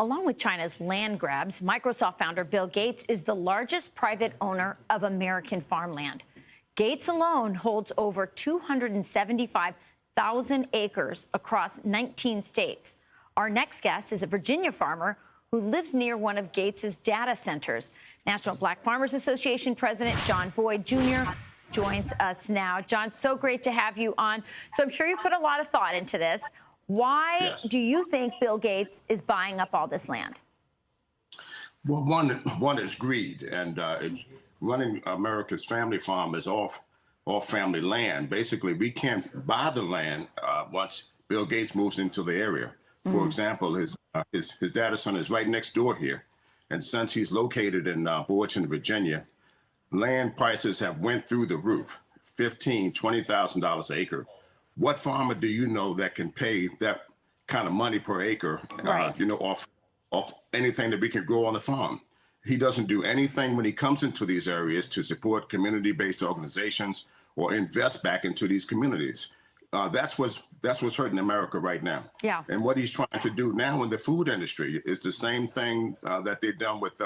Along with China's land grabs, Microsoft founder Bill Gates is the largest private owner of American farmland. Gates alone holds over 275,000 acres across 19 states. Our next guest is a Virginia farmer who lives near one of Gates's data centers. National Black Farmers Association President John Boyd Jr. joins us now. John, so great to have you on. So I'm sure you've put a lot of thought into this. Why do you think Bill Gates is buying up all this land? Well, one is greed, and it's running America's family farm is off family land. Basically, we can't buy the land once Bill Gates moves into the area. For example, his data center is right next door here, and since he's located in Boydton, Virginia, land prices have went through the roof, $15,000, $20,000 an acre. What farmer do you know that can pay that kind of money per acre, off anything that we can grow on the farm? He doesn't do anything when he comes into these areas to support community-based organizations or invest back into these communities. That's what's hurting America right now. Yeah. And what he's trying to do now in the food industry is the same thing that they've done with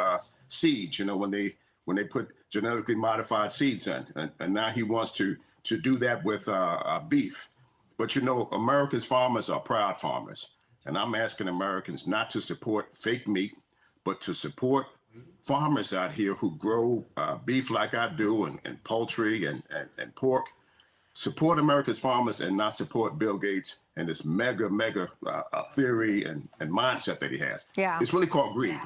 seeds. You know, when they put genetically modified seeds in, and now he wants to do that with beef. But, you know, America's farmers are proud farmers. And I'm asking Americans not to support fake meat, but to support farmers out here who grow beef like I do, and poultry and pork. Support America's farmers and not support Bill Gates and this mega theory and mindset that he has. Yeah. It's really called greed.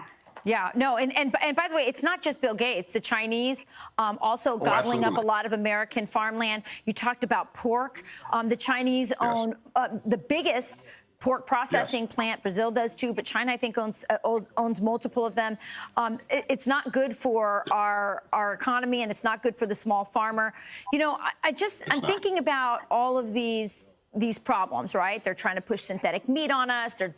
Yeah, no, and by the way, it's not just Bill Gates. The Chinese also gobbling up a lot of American farmland. You talked about pork. The Chinese own the biggest pork processing plant. Brazil does too, but China, I think, owns multiple of them. It's not good for our economy, and it's not good for the small farmer. You know, I'm thinking about all of these problems, right? They're trying to push synthetic meat on us. They're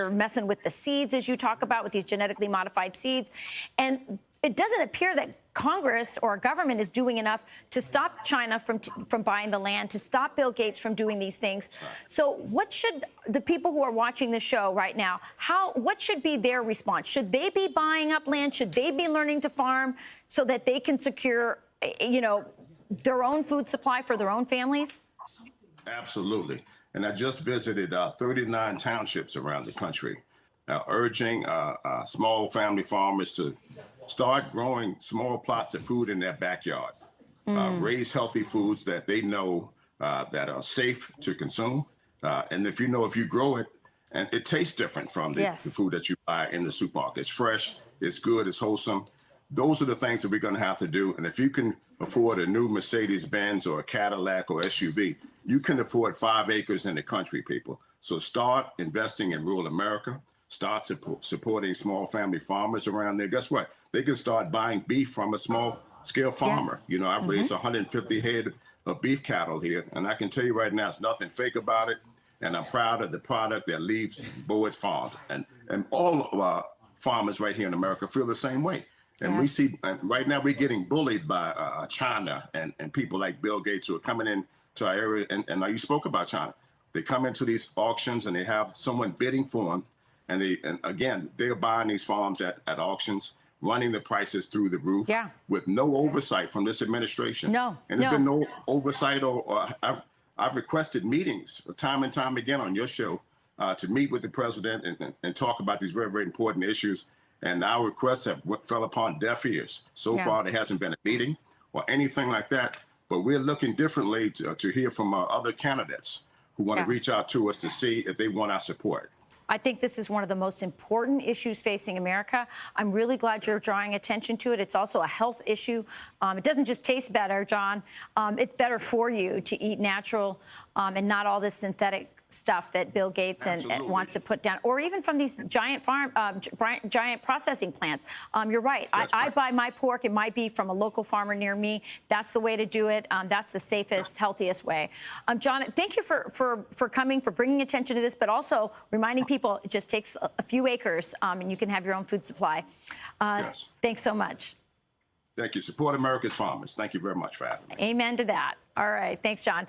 messing with the seeds, as you talk about, with these genetically modified seeds. And it doesn't appear that Congress or government is doing enough to stop China from buying the land, to stop Bill Gates from doing these things. So what should the people who are watching the show right now, what should be their response? Should they be buying up land? Should they be learning to farm so that they can secure, their own food supply for their own families? Absolutely. And I just visited 39 townships around the country, urging small family farmers to start growing small plots of food in their backyard, raise healthy foods that they know that are safe to consume. And if you grow it, and it tastes different from the food that you buy in the supermarket. It's fresh, it's good, it's wholesome. Those are the things that we're going to have to do. And if you can afford a new Mercedes-Benz or a Cadillac or SUV, you can afford 5 acres in the country, people. So start investing in rural America. Start supporting small family farmers around there. Guess what? They can start buying beef from a small-scale farmer. Yes. You know, I've raised 150 head of beef cattle here, and I can tell you right now, it's nothing fake about it. And I'm proud of the product that leaves Boyd's farm. And all of our farmers right here in America feel the same way. And we see, right now, we're getting bullied by China and people like Bill Gates who are coming in to our area. And you spoke about China. They come into these auctions and they have someone bidding for them. And again, they're buying these farms at auctions, running the prices through the roof with no oversight from this administration. And there's been no oversight, or I've requested meetings time and time again on your show to meet with the president and talk about these very, very important issues. And our requests have fell upon deaf ears. So far, there hasn't been a meeting or anything like that. But we're looking differently to hear from other candidates who want to reach out to us to see if they want our support. I think this is one of the most important issues facing America. I'm really glad you're drawing attention to it. It's also a health issue. It doesn't just taste better, John. It's better for you to eat natural and not all this synthetic stuff that Bill Gates and wants to put down, or even from these giant giant processing plants. You're right. I buy my pork and my beef from a local farmer near me. That's the way to do it. That's the safest, healthiest way. John, thank you for coming, for bringing attention to this, but also reminding people it just takes a few acres and you can have your own food supply. Thanks so much. Thank you. Support America's farmers. Thank you very much for having me. Amen to that. All right. Thanks, John.